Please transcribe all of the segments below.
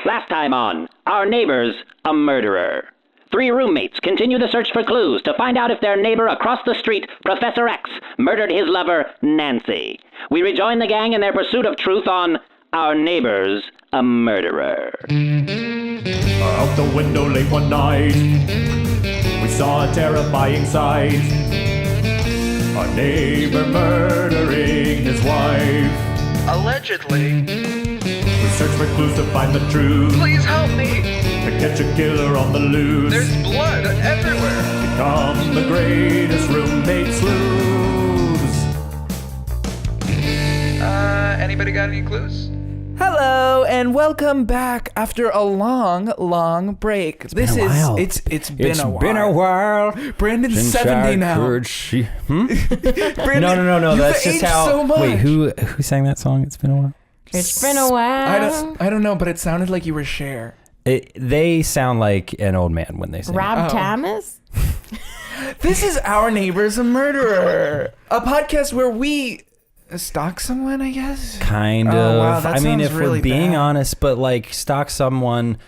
Last time on Our Neighbor's a Murderer. 3 roommates continue the search for clues to find out if their neighbor across the street, Professor X, murdered his lover, Nancy. We rejoin the gang in their pursuit of truth on Our Neighbor's a Murderer. Out the window late one night, we saw a terrifying sight. Our neighbor murdering his wife. Allegedly. We search for clues to find the truth. Please help me. To catch a killer on the loose. There's blood everywhere. Become the greatest roommate sleuths. Anybody got any clues? Hello and welcome back after a long break. It's been a while. Brandon's 70 now. Brandon, No. That's just how. So much. Wait, who sang that song? It's been a while. It's been a while. I don't know, but it sounded like you were Cher. They sound like an old man when they sing. Rob Thomas? This is Our Neighbor's a Murderer, a podcast where we stalk someone, I guess. Kind of. Wow, that I mean, if really we're being bad. honest, but like stalk someone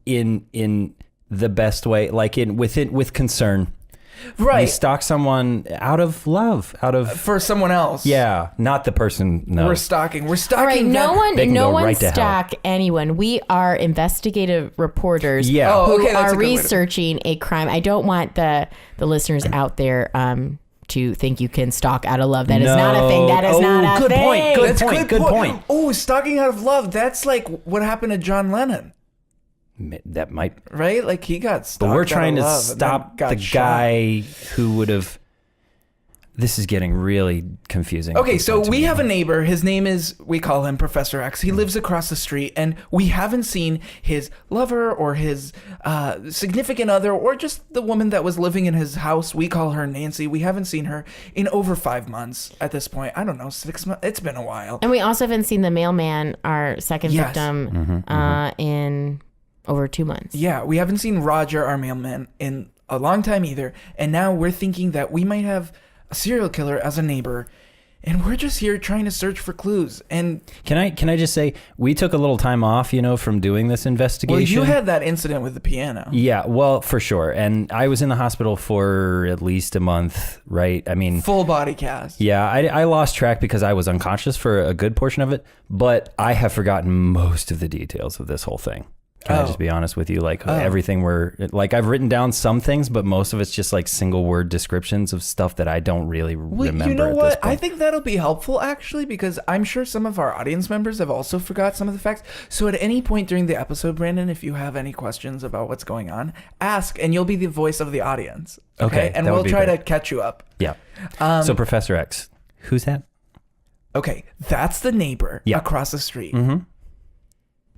in the best way, like with concern. Right. We stalk someone out of love, for someone else. Yeah, not the person. No. We're stalking. We're stalking. All right, They can no go one right to hell. stalk anyone. We are investigative reporters Yeah. Oh, who okay, that's are a good way to- researching a crime. I don't want the listeners out there to think you can stalk out of love. That is not a thing. That is not a good thing. point. Good That's point. Good point. Oh, stalking out of love. That's like what happened to John Lennon, That might. right? Like he got stalked. But we're trying out to of love and stop then got the shot. guy who would have. This is getting really confusing. Okay, at this so point to we me. have a neighbor. His name is, we call him Professor X. He lives across the street, and we haven't seen his lover or his significant other or just the woman that was living in his house. We call her Nancy. We haven't seen her in over 5 months at this point. I don't know, 6 months. It's been a while. And we also haven't seen the mailman, our second Yes. victim, in over 2 months. Yeah, we haven't seen Roger, our mailman, in a long time either. And now we're thinking that we might have a serial killer as a neighbor. And we're just here trying to search for clues. And Can I just say we took a little time off, from doing this investigation. well, you had that incident with the piano. Yeah, well, for sure. And I was in the hospital for at least a month, right? I mean, Full body cast. yeah, I lost track because I was unconscious for a good portion of it, but I have forgotten most of the details of this whole thing. Can I just be honest with you? Like everything I've written down some things, but most of it's just like single word descriptions of stuff that I don't really remember. You know at what? This point. I think that'll be helpful actually, because I'm sure some of our audience members have also forgot some of the facts. So at any point during the episode, Brandon, if you have any questions about what's going on, ask, and you'll be the voice of the audience. Okay, And that we'll would be try great. to catch you up. Yeah. So Professor X, who's that? Okay, that's the neighbor Yeah. across the street. Mm-hmm.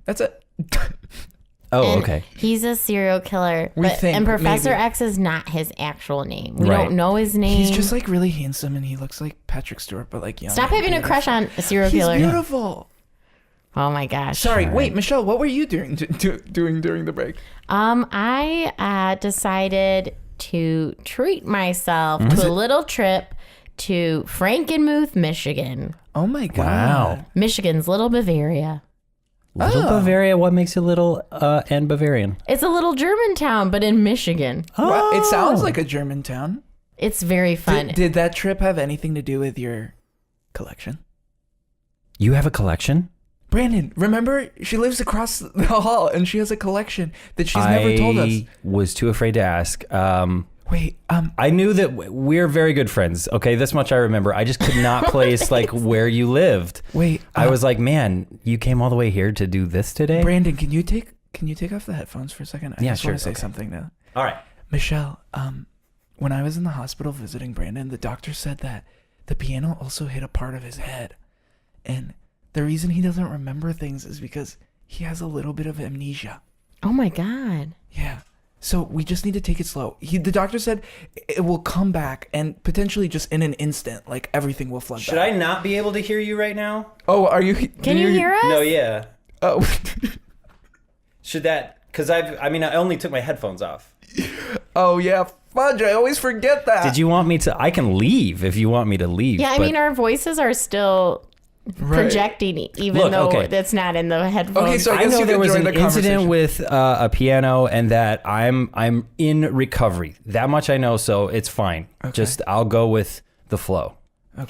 That's it. Oh, And okay. He's a serial killer. think, Professor maybe. X is not his actual name. We Right. don't know his name. He's just like really handsome, and he looks like Patrick Stewart, but like young. Stop and having a beautiful. crush on a serial He's killer. beautiful. Oh my gosh. Sorry, wait, Michelle, what were you doing during the break? I decided to treat myself to a little trip to Frankenmuth, Michigan. Oh my god! Wow. Michigan's Little Bavaria. Little Bavaria. What makes it little and Bavarian? It's a little German town, but in Michigan. Wow, it sounds like a German town. It's very fun. Did that trip have anything to do with your collection? You have a collection? Brandon, remember, she lives across the hall and she has a collection that she's never told us. I was too afraid to ask. Wait, I knew that we're very good friends. Okay, this much I remember. I just could not place like where you lived. wait. I was like, man, you came all the way here to do this today? Brandon, can you take off the headphones for a second? I Yeah, just sure, want to say okay. something now. All right. Michelle, when I was in the hospital visiting Brandon, the doctor said that the piano also hit a part of his head. And the reason he doesn't remember things is because he has a little bit of amnesia. Oh my God. Yeah. So we just need to take it slow. The doctor said it will come back and potentially just in an instant, like everything will flood Should back. I not be able to hear you right now? Oh, are you? Can you hear us? No, yeah. Oh. Should that? Because I only took my headphones off. Oh yeah, fudge! I always forget that. Did you want me to? I can leave if you want me to leave. Yeah, I but mean, our voices are still projecting, even Look, though okay. that's not in the headphones. Okay, so I I guess know you there could was join an the conversation. incident with a piano, and that I'm in recovery. That much I know, so it's fine. Just I'll go with the flow,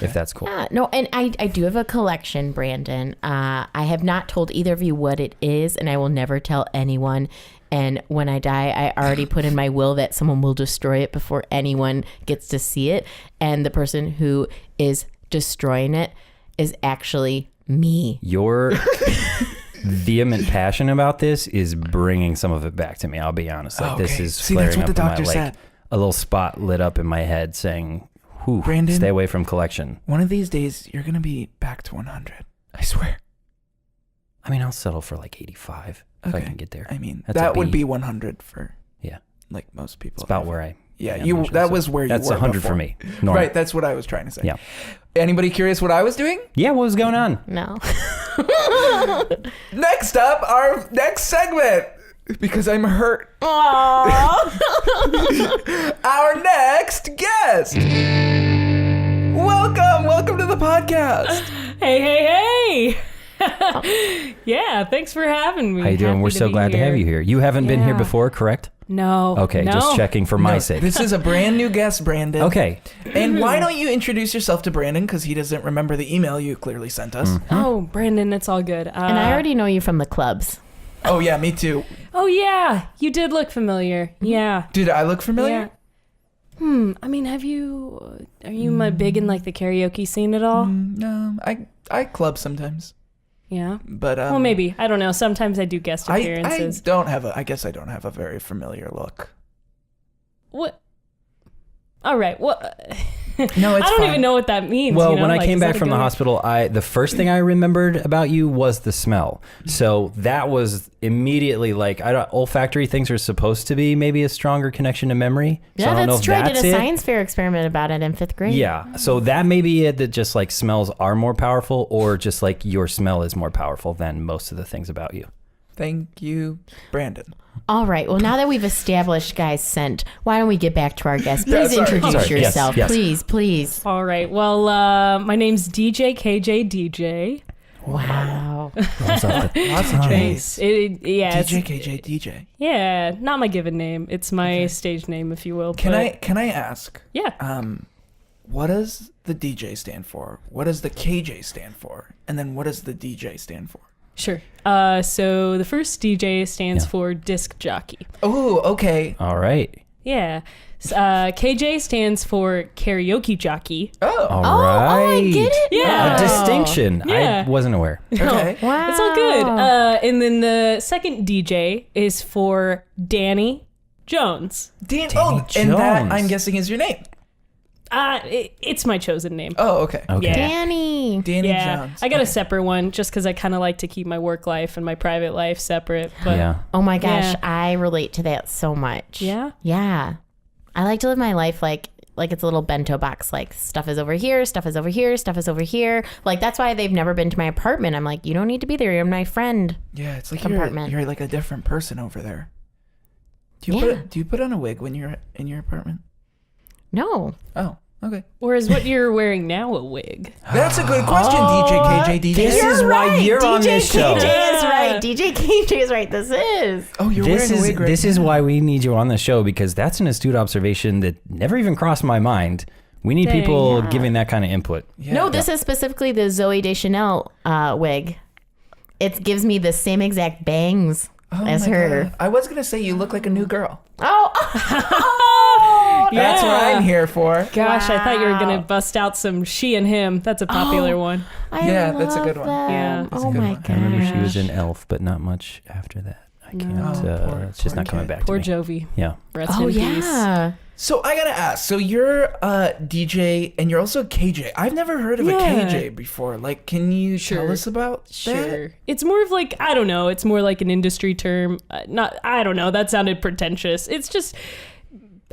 if that's cool. Yeah, no, and I do have a collection, Brandon. I have not told either of you what it is, and I will never tell anyone. And when I die, I already put in my will that someone will destroy it before anyone gets to see it. And the person who is destroying it is actually me. Your vehement passion about this is bringing some of it back to me. I'll be honest. Like this is See, flaring that's what up the in my, doctor like, said. a little spot lit up in my head saying, "Whew, Brandon, stay away from collection." One of these days, you're going to be back to 100. I swear. I mean, I'll settle for like 85 if I can get there. I mean, That's that a would B. be 100 for like most people. It's about where I Yeah, am you. usually, That so was where you were. That's 100 before. for me. Normal. Right, that's what I was trying to say. Yeah. Anybody curious what I was doing? Yeah, what was going on? No. Next up, our next segment. Because I'm hurt. Our next guest. Welcome to the podcast. Hey. Yeah, thanks for having me. How you doing? Happy We're so be glad to have you here. You haven't been here Yeah. before, correct? No. Okay, no. just checking for my sake. This is a brand new guest, Brandon. Okay. And why don't you introduce yourself to Brandon? Because he doesn't remember the email you clearly sent us. Oh, Brandon, it's all good. And I already know you from the clubs. Oh, yeah, me too. Oh, yeah. You did look familiar. Yeah. Did I look familiar? Yeah. I mean, are you big in like the karaoke scene at all? No, I club sometimes. Yeah. But Well, maybe. I don't know. Sometimes I do guest I appearances. I guess I don't have a very familiar look. What? All right. Well, No, it's I don't fine. even know what that means. Well, you know? when I Like, came is that back a from the good- hospital, the first thing I remembered about you was the smell. So that was immediately like, olfactory things are supposed to be maybe a stronger connection to memory. So I Yeah, don't know that's if true. I that's did a it. science fair experiment about it in 5th grade. Yeah, so that may be it, that just like smells are more powerful, or just like your smell is more powerful than most of the things about you. Thank you, Brandon. All right. Well, now that we've established guys scent, why don't we get back to our guest? Yeah, Please sorry. introduce Sorry. Yes, yourself. yes. Please. All right. Well, my name's DJKJDJ. Wow. Lots of Thanks. J's. Yeah. it's- DJKJDJ. Yeah, not my given name. It's my stage name, if you will. Can but- I ask? Yeah. What does the DJ stand for? What does the KJ stand for? And then what does the DJ stand for? Sure. So the first DJ stands Yeah. for disc jockey. Oh, okay. All right. Yeah. KJ stands for karaoke jockey. Oh, All Oh, right. I get it. Yeah. A distinction. Yeah. I wasn't aware. okay. Wow. It's all good. And then the second DJ is for Danny Jones. And Jones. that I'm guessing is your name. It's my chosen name. Oh, okay. Okay. Yeah. Danny. Danny Yeah, Jones. I got a Okay. separate one just because I kind of like to keep my work life and my private life separate. But Yeah. Oh my gosh, Yeah. I relate to that so much. Yeah? Yeah. I like to live my life like it's a little bento box. Like stuff is over here, stuff is over here, stuff is over here. Like that's why they've never been to my apartment. I'm like, you don't need to be there. You're my friend. Yeah, it's like Compartment. you're like a different person over there. Do you put on a wig when you're in your apartment? No. Oh, okay. or is what you're wearing now a wig? That's a good question, DJKJDJ. This is why you're on this show. DJ is right. DJKJ is right. This is. Oh, you're This wearing a is wig right this is now. why we need you on the show, because that's an astute observation that never even crossed my mind. We need Dang. people giving that kind of input. Yeah. No, this is specifically the Zoe Deschanel wig. It gives me the same exact bangs as my her. God. I was gonna say you look like a new girl. Oh. That's what Yeah. I'm here for. Gosh, I thought you were going to bust out some she and him. That's a popular one. I Yeah, that's a good love one. them. Yeah. That's a Oh good my one. god. I remember she was in Elf, but not much after that. I can't. It's just poor not coming kid. back Poor to me. Jovi. Yeah. Rest Oh in peace. yeah. So I gotta ask. So you're a DJ and you're also a KJ. I've never heard of a Yeah. KJ before. Like, can you tell Sure. us about that? Sure. It's more of like, I don't know. It's more like an industry term. I don't know. That sounded pretentious. It's just,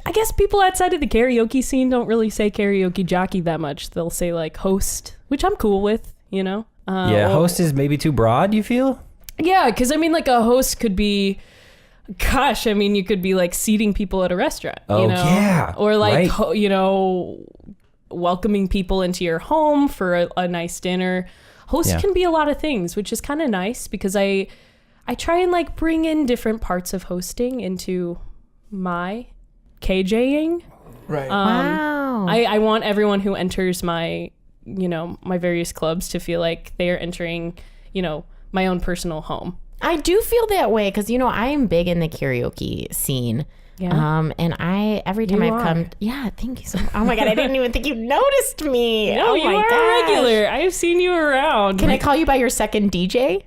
I guess people outside of the karaoke scene don't really say karaoke jockey that much. They'll say like host, which I'm cool with, you know? Yeah, or- host is maybe too broad, you feel? Yeah, because I mean, like a host could be, gosh, I mean, you could be like seating people at a restaurant. Oh, you know? yeah, Or like, right. welcoming people into your home for a nice dinner. host can be a lot of things, which is kind of nice because I try and like bring in different parts of hosting into my KJing. Right. Wow. I want everyone who enters my, my various clubs to feel like they are entering, my own personal home. I do feel that way because, I am big in the karaoke scene. Yeah. And every time I've come, thank you so much. Oh my God, I didn't even think you noticed me. No, you are a regular. I have seen you around. Can I call you by your second DJ?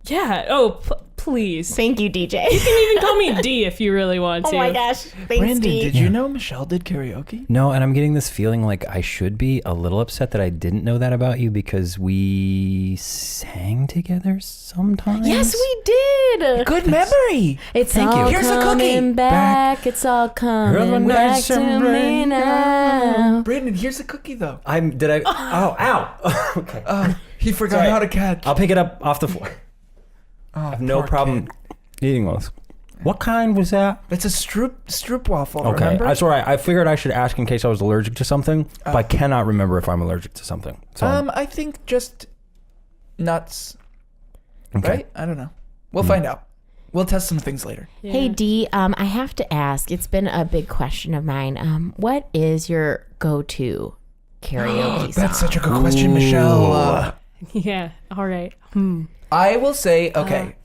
Yeah. Oh, please. Thank you, DJ. You can even call me D if you really want to. Oh my gosh. Thanks, Brandon, D. did you know Michelle did karaoke? No, and I'm getting this feeling like I should be a little upset that I didn't know that about you because we sang together sometimes. Yes, we did. Good memory. It's Thank all you. Here's a cookie. coming back. It's all coming back to me now. Brandon, here's a cookie though. Ow. Okay. He forgot Sorry. how to catch. I'll pick it up off the floor. I have no problem eating those. What kind was that? It's a stroop waffle. Okay, Remember? that's all right. I figured I should ask in case I was allergic to something, but I cannot remember if I'm allergic to something. So, I think just nuts. okay. Right? I don't know. We'll find out. We'll test some things later. Yeah. Hey, D, I have to ask. It's been a big question of mine. What is your go-to karaoke song? That's such a good question, Michelle. Yeah. All right. I will say, okay,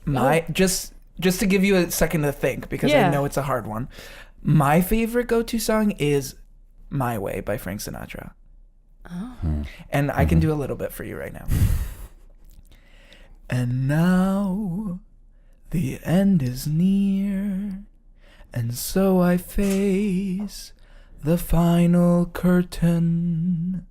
just to give you a second to think because I know it's a hard one. My favorite go-to song is "My Way" by Frank Sinatra. Oh. And I can do a little bit for you right now. And now the end is near, and so I face the final curtain.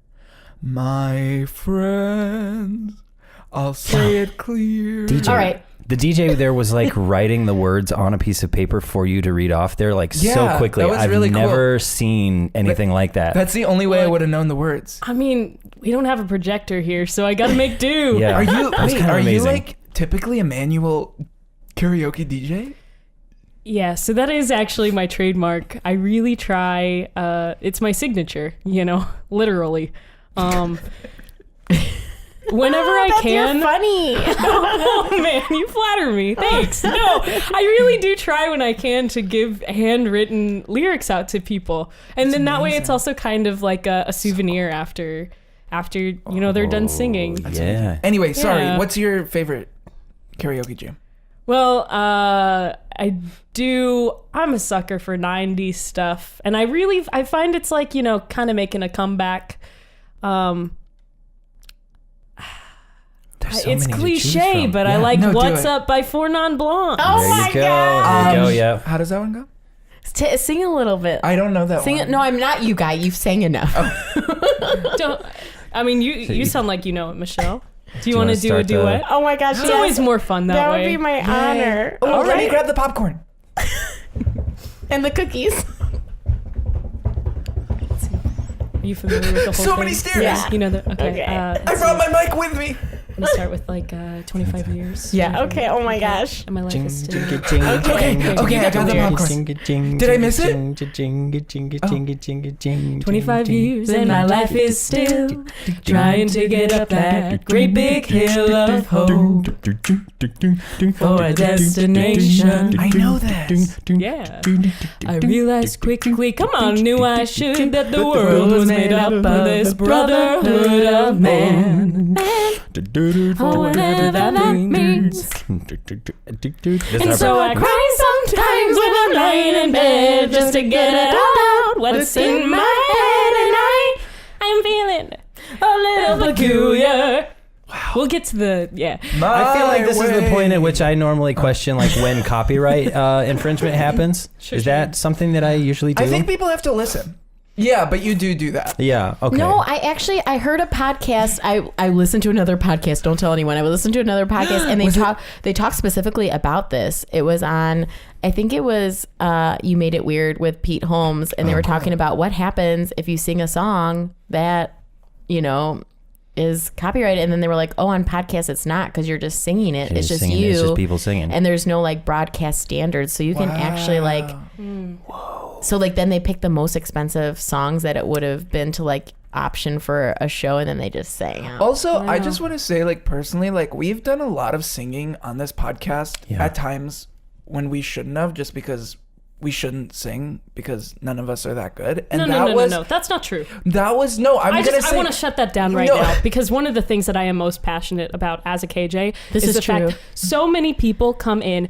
My friends, I'll say it clear. DJ, All right. The DJ there was like writing the words on a piece of paper for you to read off there like so quickly. that was I've really cool. never seen anything like that. That's the only way I would have known the words. I mean, we don't have a projector here, so I got to make do. Yeah. Are you That's kinda are you amazing. like typically a manual karaoke DJ? Yeah, so that is actually my trademark. I really try. It's my signature, literally. Whenever I can. You're funny. Oh man, you flatter me. Thanks. No, I really do try when I can to give handwritten lyrics out to people, and then that way it's also kind of like a souvenir after they're done singing. Yeah. Anyway, sorry. Yeah. What's your favorite karaoke jam? Well, I'm a sucker for 90s stuff, and I find it's like, kind of making a comeback. There's so It's many to choose cliche, from. but Yeah. I like No, do What's it. Up by Four Non Blondes. Oh There my you go. God. There you go. Yeah. How does that one go? Sing a little bit. I don't know that Sing one. it. No, I'm not you, guy. You've sang enough. You sound like you know it, Michelle. Do you you want to wanna do a start the- duet? Oh my gosh. It's yes. always more fun that That way. would be my honor. Oh, All let me right. grab the popcorn. And the cookies. Are you familiar with the whole So thing? many stairs. Yeah. You know that? Okay. Okay. I brought my mic with me. I'm going to start with like 25 years. Yeah. Okay. Oh my gosh. And my life is still... Okay, I got the popcorn. Did I miss it? 25 years and my life is still trying to get up that great big hill of hope for a destination. I know this. Yeah. I realized quickly, come on, knew I should, that the world was made up of this brotherhood of man. Oh, whatever that means. And so I cry sometimes when I'm laying in bed just to get it all out. What's in my head, and I'm feeling a little peculiar. Wow. We'll get to the I feel like this is the point at which I normally question like when copyright infringement happens. Is that something that I usually do? I think people have to listen. Yeah, but you do that. Yeah. Okay. No, I heard a podcast. I listened to another podcast. Don't tell anyone. I listened to another podcast, and they talk specifically about this. It was on, I think it was You Made It Weird with Pete Holmes, and they were talking about what happens if you sing a song that, is copyrighted, and then they were like, oh, on podcasts it's not, because you're just singing it. It's just singing, you. it's just people singing. And there's no like broadcast standards, so you can actually like. Whoa. So like then they pick the most expensive songs that it would have been to like option for a show, and then they just sang out. Also, I just want to say, like, personally, like, we've done a lot of singing on this podcast at times when we shouldn't have, just because we shouldn't sing because none of us are that good. And no. That's not true. That was I want to shut that down right now, because one of the things that I am most passionate about as a KJ is the fact so many people come in.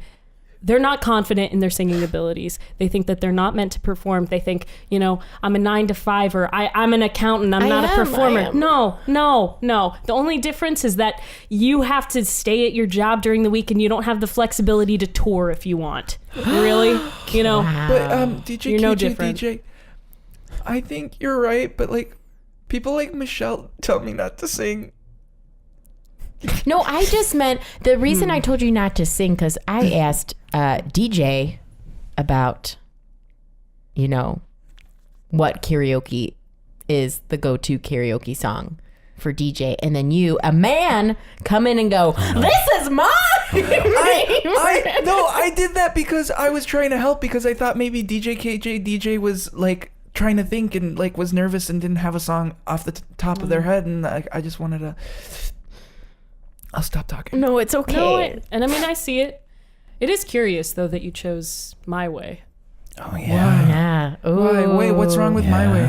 They're not confident in their singing abilities. They think that they're not meant to perform. They think, I'm a 9-to-5, or I'm an accountant. I'm not a performer. No. The only difference is that you have to stay at your job during the week, and you don't have the flexibility to tour if you want. Really? Wow. But DJ You're no different. DJ, I think you're right, but like people like Michelle tell me not to sing. No, I just meant the reason I told you not to sing, because I asked DJ about, what karaoke is the go-to karaoke song for DJ, and then you, a man, come in and go, "This is mine." I did that because I was trying to help, because I thought maybe DJKJDJ was like trying to think and like was nervous and didn't have a song off the top of their head, and I just wanted to. I'll stop talking. No, it's okay. No, and I mean, I see it. It is curious, though, that you chose My Way. Oh, yeah. Yeah. Why? Wait, what's wrong with My Way?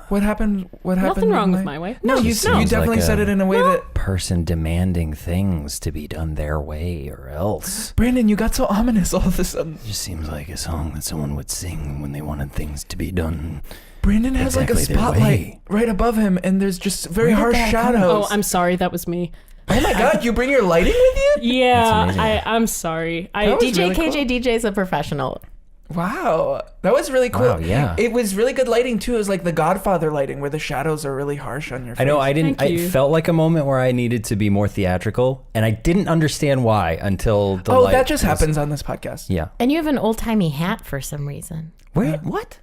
What happened? Nothing wrong with My Way. No, you definitely said it in a way that... person demanding things to be done their way or else. Brandon, you got so ominous all of a sudden. It just seems like a song that someone would sing when they wanted things to be done. Brandon has like a spotlight right above him, and there's just very harsh shadows. Oh, I'm sorry. That was me. Oh my God, you bring your lighting with you? Yeah, I'm sorry. DJKJDJ is a professional. Wow, that was really cool. Wow, yeah. It was really good lighting too. It was like the Godfather lighting, where the shadows are really harsh on your face. I know, I felt like a moment where I needed to be more theatrical, and I didn't understand why until the light. That just happens on this podcast. Yeah. And you have an old-timey hat for some reason. Wait, what?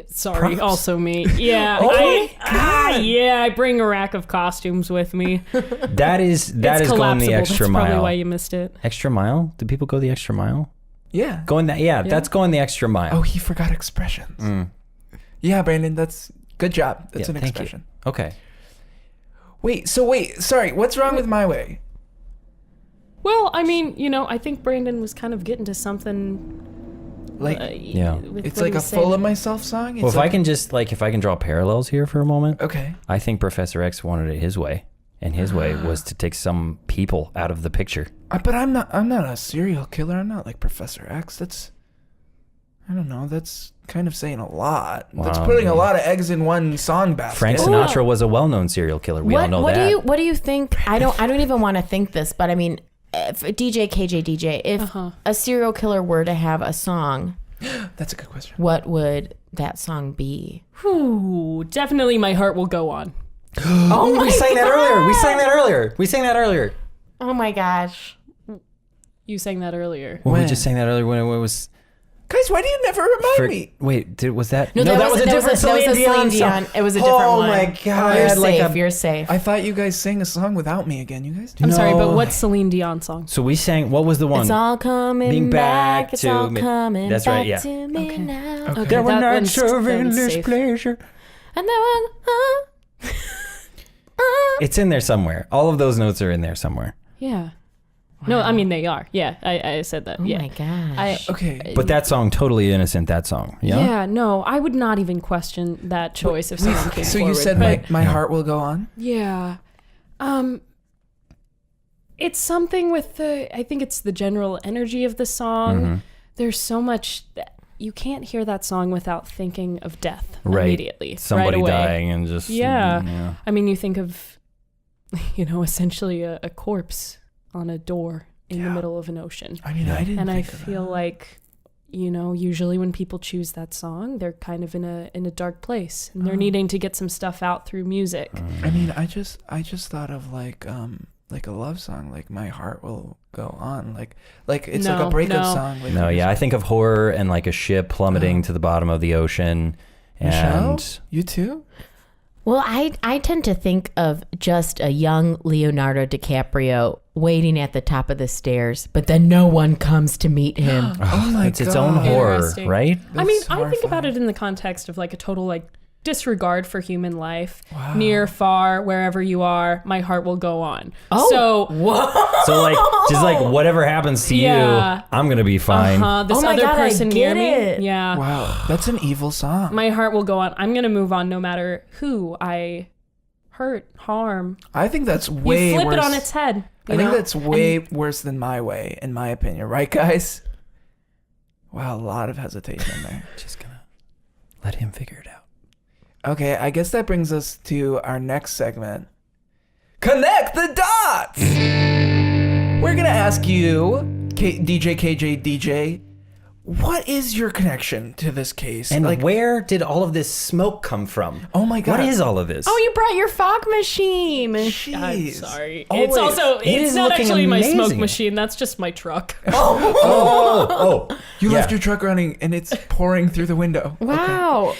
Sorry, Props. also me. Yeah. I bring a rack of costumes with me. That is going the extra That's mile. probably why you missed it. Extra mile? Do people go the extra mile? Yeah. That's going the extra mile. Oh, he forgot expressions. Yeah, Brandon, that's good job. That's an thank expression. You. Okay. Sorry, what's wrong with My Way? Well, I mean, I think Brandon was kind of getting to something. Like, it's like a full of myself song. It's well, if I can draw parallels here for a moment. Okay. I think Professor X wanted it his way, and his way was to take some people out of the picture. But I'm not a serial killer. I'm not like Professor X. I don't know. That's kind of saying a lot. Wow, that's putting a lot of eggs in one song basket. Frank Sinatra was a well-known serial killer. We all know that. What do you think? I don't even want to think this, but I mean, if DJKJDJ, if a serial killer were to have a song, that's a good question. What would that song be? Ooh, definitely My Heart Will Go On. We sang that earlier. Oh my gosh. You sang that earlier. Well, we just sang that earlier when it was... Guys, why do you never remind me? Wait, was that... No, that was a different Celine Dion song. It was a different one. Oh my God. You're safe. I thought you guys sang a song without me again, you guys? I'm sorry, but what Celine Dion song? So we sang... What was the one? It's all coming back. It's all coming That's right, back to me now. Okay. There were that nights one's of endless safe. pleasure. And then It's in there somewhere. All of those notes are in there somewhere. Yeah. No, I mean, they are. Yeah, I said that. Oh yeah. my gosh. Okay. But that song, totally innocent, that song. Yeah? Yeah, no, I would not even question that choice if someone came So forward. you said my heart will go on? Yeah. It's something with I think it's the general energy of the song. Mm-hmm. There's so much that you can't hear that song without thinking of death Right. immediately. Somebody right away. dying and just... Yeah. I mean, you think of, essentially a corpse on a door in the middle of an ocean. I mean, I didn't And think I of feel that. like, usually when people choose that song, they're kind of in a dark place and they're needing to get some stuff out through music. I mean, I just thought of like a love song, like My Heart Will Go On, like it's like a breakup song. Like I think of horror and like a ship plummeting to the bottom of the ocean. And Michelle, you too? Well, I tend to think of just a young Leonardo DiCaprio waiting at the top of the stairs, but then no one comes to meet him. Oh my it's God. its own horror, Interesting. right? I mean, That's I think about horrifying. it in the context of like a total like disregard for human life. Near, far, wherever you are, my heart will go on. Oh, So, So like, just like whatever happens to Yeah. you, I'm gonna be fine. this Oh my other God, I person get near it. me, yeah, Wow, that's an evil song. my heart will go on. I'm gonna move on no matter who I hurt, harm. I think that's way You flip worse. it on its head. I think that's way worse than my way, in my opinion. Right, guys? Wow, a lot of hesitation in there. Just gonna let him figure it out. Okay, I guess that brings us to our next segment. Connect the dots! We're going to ask you, DJKJDJ, what is your connection to this case? And where did all of this smoke come from? Oh my God. What is all of this? Oh, you brought your fog machine. I'm Jeez. sorry. Oh, It's wait. also, It it's is not looking actually my smoke amazing. machine. That's just my truck. Oh, You yeah. left your truck running and it's pouring through the window. Wow.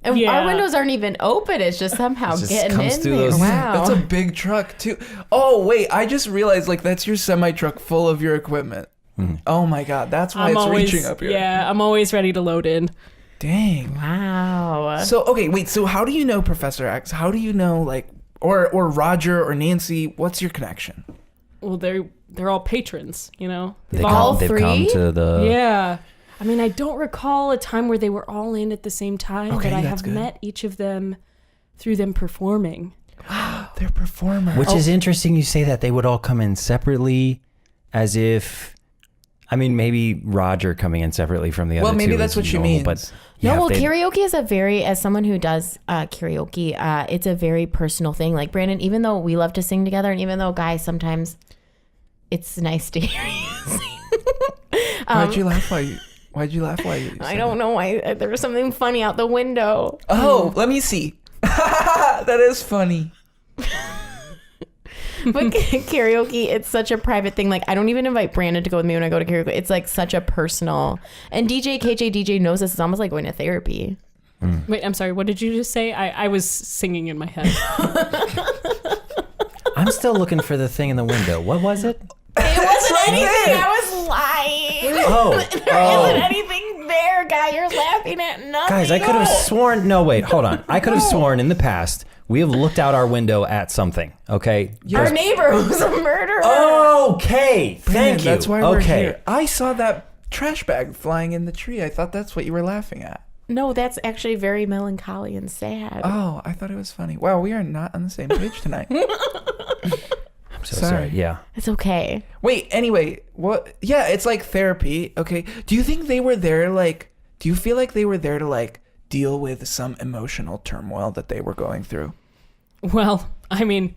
And Yeah. our windows aren't even open. It's just somehow just getting comes in through there. those- Wow. That's a big truck, too. Oh, wait, I just realized, like, that's your semi-truck full of your equipment. Oh my God, that's why I'm it's always, reaching up here. Yeah, I'm always ready to load in. Dang. Wow. So, okay, wait, so how do you know Professor X? How do you know, like, or Roger or Nancy? What's your connection? Well, they're all patrons, you know. They've All come three? to the. Yeah. I mean, I don't recall a time where they were all in at the same time, Okay, but I that's have good. met each of them through them performing. They're performers. Which is interesting. You say that they would all come in separately, as if. I mean, maybe Roger coming in separately from the other two. Well, maybe that's is what she normal, means. But No, yeah, well, if they- karaoke is a very, as someone who does karaoke, it's a very personal thing. Like, Brandon, even though we love to sing together, and even though, guys, sometimes it's nice to hear you sing. Why'd you laugh while you I said don't know why. There was something funny out the window. that? Oh, let me see. That is funny. But karaoke, it's such a private thing. Like, I don't even invite Brandon to go with me when I go to karaoke. It's like such a personal. And DJKJDJ knows this. It's almost like going to therapy. Wait, I'm sorry. What did you just say? I was singing in my head. I'm still looking for the thing in the window. What was it? It wasn't anything. I was lying. Oh, There isn't anything there, guy. You're laughing at nothing. guys, I could have sworn. No, wait, hold on. I could have sworn in the past we have looked out our window at something. Okay. Our neighbor was a murderer. Okay. Thank Brandon, you. That's why we're okay. here. I saw that trash bag flying in the tree. I thought that's what you were laughing at. No, that's actually very melancholy and sad. Oh, I thought it was funny. Wow, we are not on the same page tonight. I'm so sorry. Yeah. It's okay. Wait, anyway, what? Yeah, it's like therapy. Okay. Do you think they were there, like, do you feel like they were there to, like, deal with some emotional turmoil that they were going through? Well, I mean,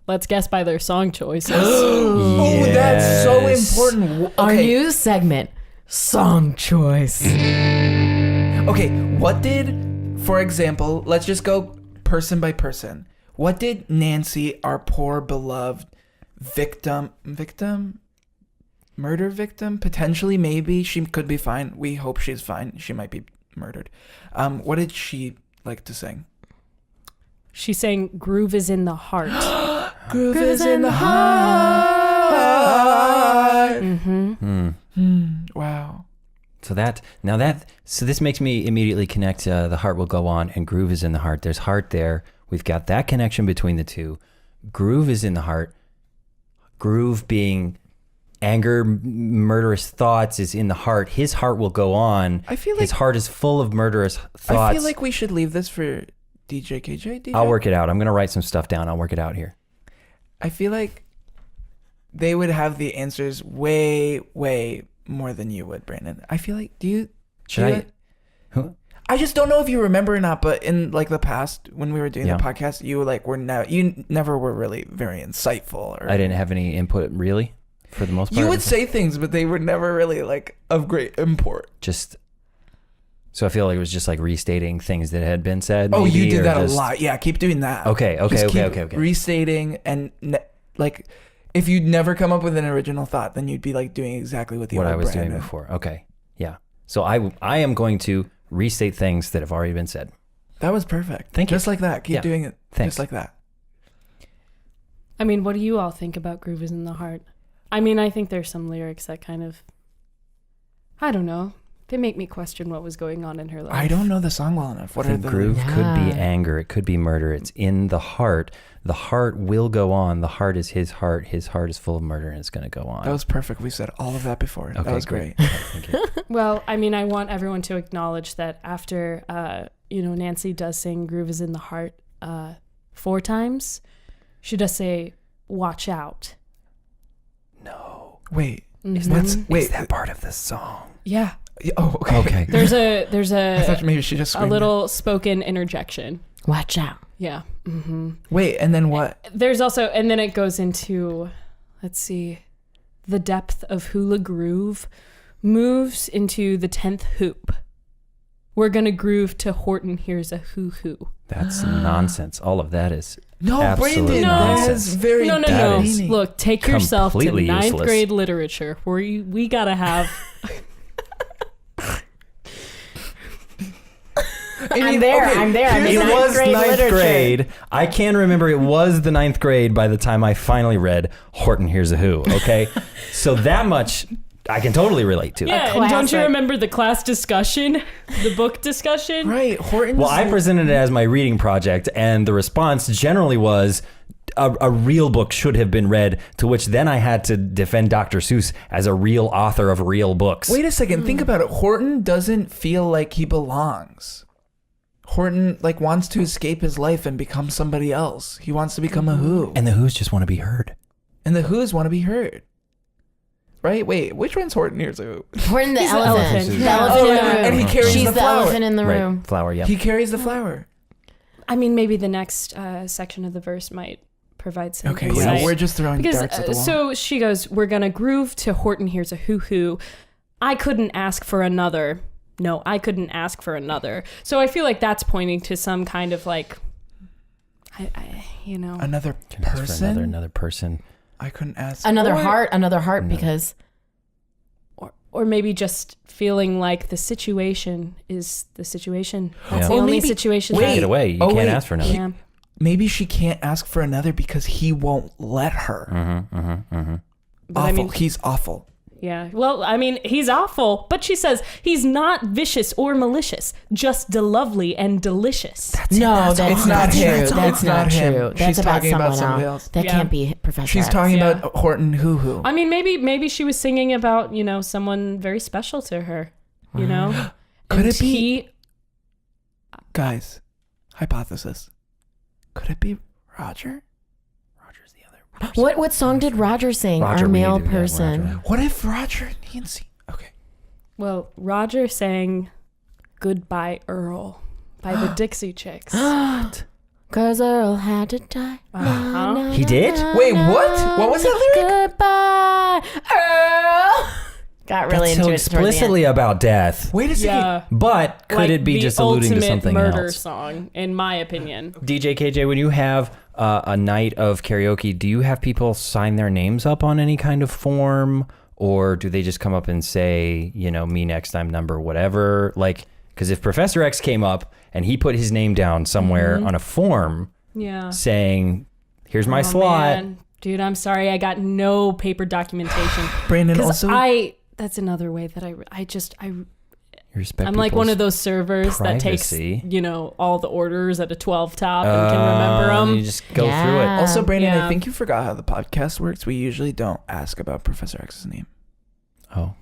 let's guess by their song choices. Oh, that's so Yes. important. Our Okay. new segment, Song Choice. Okay, what did, for example, let's just go person by person. What did Nancy, our poor beloved murder victim, potentially, maybe, she could be fine. We hope she's fine. She might be murdered. What did she like to sing? She sang "Groove is in the Heart." Groove is in the heart. Wow. So this makes me immediately connect the heart will go on and groove is in the heart. There's heart there. We've got that connection between the two. Groove is in the heart. Groove being anger, murderous thoughts is in the heart. His heart will go on. I feel his like- heart is full of murderous thoughts. I feel like we should leave this for DJKJ. I'll work it out. I'm going to write some stuff down. I'll work it out here. I feel like they would have the answers way, way more than you would, Brandon. I feel like, I just don't know if you remember or not, but in like the past when we were doing Yeah. the podcast, you like you never were really very insightful. Or I didn't have any input really for the most part. You would say things, but they were never really like of great import. So I feel like it was just like restating things that had been said. Oh, maybe, you did or that just- a lot. Yeah, keep doing that. Okay. Just keep Okay. Restating and like if you'd never come up with an original thought, then you'd be like doing exactly what I was Brandon. doing before. Okay. Yeah. So I am going to restate things that have already been said. That was perfect. Thank you. Just like that. Keep Yeah. doing it. Thanks. Just like that. I mean, what do you all think about "Groove is in the Heart"? I mean, I think there's some lyrics that kind of, I don't know, They make me question what was going on in her life. I don't know the song well enough. What The are the groove lyrics? could be anger. It could be murder. It's in the heart. The heart will go on. The heart is his heart. His heart is full of murder, and it's going to go on. That was perfect. We said all of that before. Okay, That was good. great. Thank you. Well, I mean, I want everyone to acknowledge that after, Nancy does sing "Groove is in the Heart" 4 times, she does say "Watch out." No. Wait. Mhm. Is that part of the song? Yeah, Oh, okay. Okay. there's I thought a maybe she just a screamed little spoken interjection. Watch out. Yeah. it. Wait, and then what? There's also, and then it goes into, let's see, the depth of hula groove moves into the 10th hoop. We're gonna groove to Horton Here's a Hoo Hoo. That's nonsense. All of that is No, absolute Brandon, nonsense. that is very No. demeaning. Look, take yourself to completely 9th useless. grade literature where we gotta have. I'm there. I'm there. I'm in It ninth was grade ninth literature. grade. I can remember it was the 9th grade by the time I finally read Horton Here's a Who. Okay, so that much I can totally relate to. Yeah, and don't you classic. remember the class discussion, the book discussion? Right, Horton's. Well, I presented it as my reading project, and the response generally was a real book should have been read, to which then I had to defend Dr. Seuss as a real author of real books. Wait a second. Think about it. Horton doesn't feel like he belongs. Horton wants to escape his life and become somebody else. He wants to become a Who. And the Who's just want to be heard. And the Who's want to be heard. Right? Wait, which one's Horton Here's a Who? Horton the He's the elephant. elephant. The Yeah. elephant in the room. And he carries She's the the flower. elephant in the room. Right, flower, yeah. He carries the flower. I mean, maybe the next section of the verse might provide some Okay, insight. yeah, we're just throwing Because darts at the wall. so she goes, we're gonna groove to Horton Here's a Hoo Hoo. I couldn't ask for another. No, I couldn't ask for another. So I feel like that's pointing to some kind of Another Can ask for person? another person. I couldn't ask. Another heart, because or maybe just feeling like the situation is the situation. That's Yeah. the Or only maybe- situation. wait. that- Get away. You Oh, can't wait. ask for another. Yeah. Maybe she can't ask for another because he won't let her. But Awful. I mean, He's awful. yeah. Well, I mean, he's awful, but she says he's not vicious or malicious, just lovely and delicious. no, that's it's not not him. true. It's That's not not him. true. She's That's about talking about someone somebody else. else. That Yeah. can't be Professor She's X. talking Yeah. about Horton Hoo Hoo. I mean, maybe she was singing about, someone very special to her, Could And it be- he- Guys, hypothesis. Could it be Roger? Roger's the other person. What song did Roger sing? Roger, Our we male need to- yeah, person. Roger. What if Roger and Nancy? Okay. Well, Roger sang Goodbye Earl by the Dixie Chicks. Cause Earl had to die. Uh-huh. He did? Wait, what? What was that lyric? Goodbye, Earl. Got really That's into so it toward the end. explicitly about death. Wait a second. Yeah. But could Like it be the just alluding to ultimate something murder else? song, in my opinion. DJKJ, when you have a night of karaoke, do you have people sign their names up on any kind of form? Or do they just come up and say, me next time, number, whatever? Because if Professor X came up and he put his name down somewhere on a form Yeah. saying, here's my Oh, slot. man. Dude, I'm sorry. I got no paper documentation. Brandon Because also. that's another way that I Respect I'm like one people's of those servers privacy. that takes, all the orders at a 12 top and can remember them. You just go through it. Yeah. Also, Brandon, Yeah. I think you forgot how the podcast works. We usually don't ask about Professor X's name Oh,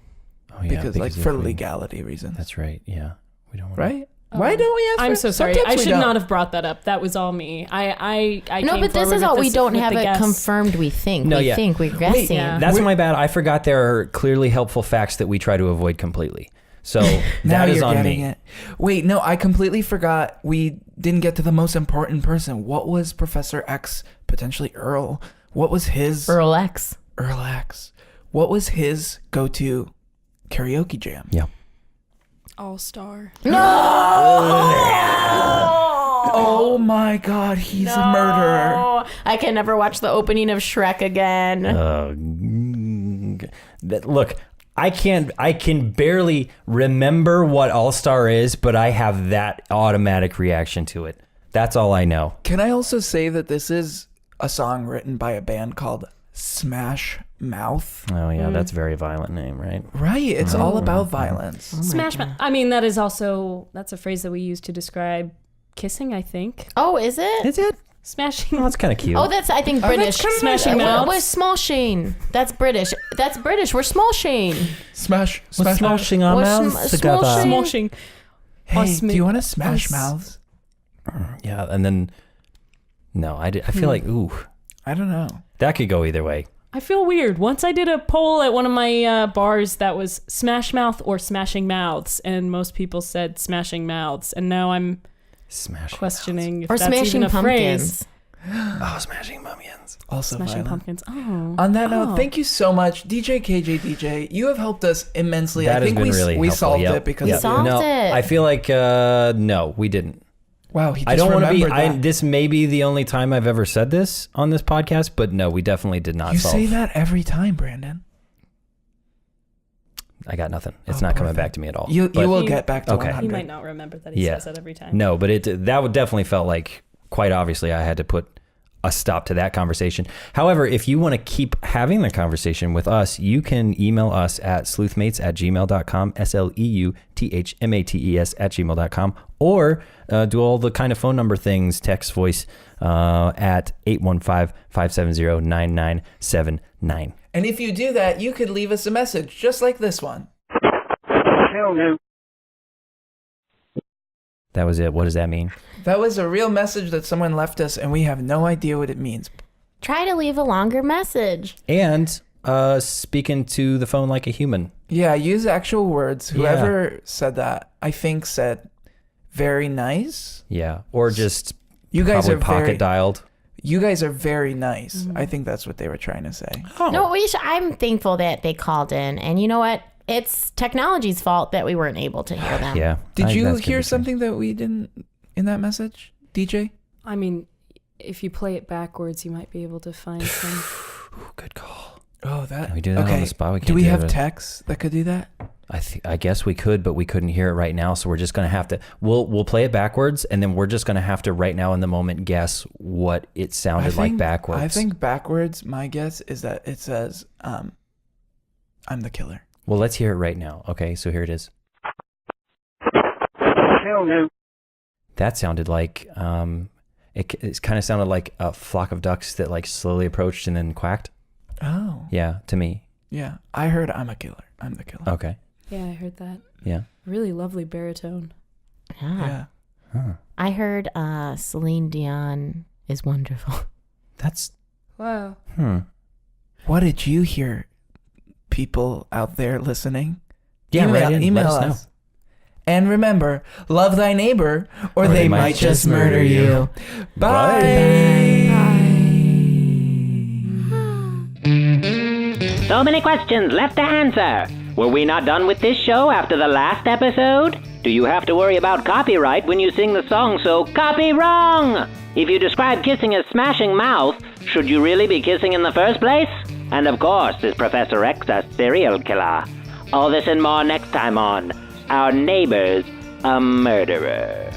yeah. because if for we- legality reasons. That's right. Yeah. We don't want right. Why don't we ask? I'm for- so sorry. Sometimes I we should don't. not have brought that up. That was all me. I No, came but this forward is with all. We this don't with have the it guests. confirmed. We think. No, we yeah. think. We're guessing. yeah. That's my bad. I forgot there are clearly helpful facts that we try to avoid completely. So Now that is you're on getting me. it. Wait, no, I completely forgot. We didn't get to the most important person. What was Professor X, potentially Earl? What was his Earl X. Earl X? What was his go-to karaoke jam? Yeah. All Star. Oh my God, he's a murderer. Oh, I can never watch the opening of Shrek again. Look, I can barely remember what All Star is, but I have that automatic reaction to it. That's all I know. Can I also say that this is a song written by a band called Smash mouth. Oh yeah, that's a very violent name, right? Right. It's all about violence. Smash mouth. I mean, that's a phrase that we use to describe kissing, I think. Oh, is it? Is it? Smashing. Oh, that's kind of cute. Oh, that's, I think, British. Smashing mouths. We're small Shane. That's British. We're small Shane. Smash. We're smashing our We're mouths small together. Shane. Smashing. Hey, do you want to smash mouths? Yeah, and then no, I feel like I don't know. that could go either way. I feel weird. Once I did a poll at one of my bars that was smash mouth or smashing mouths, and most people said smashing mouths, and now I'm questioning if Or that's smashing even a pumpkins. phrase. Oh, smashing pumpkins. Also Smashing violent. pumpkins. Oh. On that note, thank you so much, DJKJDJ. You have helped us immensely. That I think has been really we helpful. solved Yep. it because We of solved you. No, it. I feel like no, we didn't. Wow, he just I don't want to be. remembered that. This may be the only time I've ever said this on this podcast, but no, we definitely did not You solve. say that every time, Brandon. I got nothing. It's Oh, not coming perfect. back to me at all. You But- will get back to Okay. 100. He might not remember that he Yeah. says that every time. No, but that would definitely felt like quite obviously I had to put a stop to that conversation. However, if you want to keep having the conversation with us, you can email us at sleuthmates@gmail.com, sleuthmates@gmail.com, or do all the kind of phone number things, text, voice, at 815-570-9979. And if you do that, you could leave us a message just like this one. That was it. What does that mean? That was a real message that someone left us, and we have no idea what it means. Try to leave a longer message. And speaking to the phone like a human. Yeah, use actual words. Whoever said that, I think, said very nice. Yeah. Or just You guys probably are pocket very, dialed. You guys are very nice. I think that's what they were trying to say. No, I'm thankful that they called in. And you know what? It's technology's fault that we weren't able to hear them. Yeah. Did I think you that's hear gonna be something that we didn't in that message, DJ? I mean, if you play it backwards, you might be able to find some. Ooh, good call. Oh, that. Can we do that on okay. the spot? We Do can't we do have it. texts that could do that? I guess we could, but we couldn't hear it right now, so we're just gonna have to. We'll play it backwards, and then we're just gonna have to right now in the moment guess what it sounded like backwards. I think backwards. My guess is that it says, "I'm the killer." Well, let's hear it right now. Okay, so here it is. That sounded like it kind of sounded like a flock of ducks that like slowly approached and then quacked. Oh. Yeah, to me. Yeah, I heard "I'm a killer." I'm the killer. Okay. Yeah, I heard that. Yeah. Really lovely baritone. Yeah. Yeah. I heard Celine Dion is wonderful. That's Wow. What did you hear, people out there listening? Yeah, write in, email let us know. And remember, love thy neighbor, or they might just murder you. Bye. So many questions left to answer. Were we not done with this show after the last episode? Do you have to worry about copyright when you sing the song so copy wrong? If you describe kissing as smashing mouth, should you really be kissing in the first place? And of course, is Professor X a serial killer? All this and more next time on Our Neighbor's a Murderer.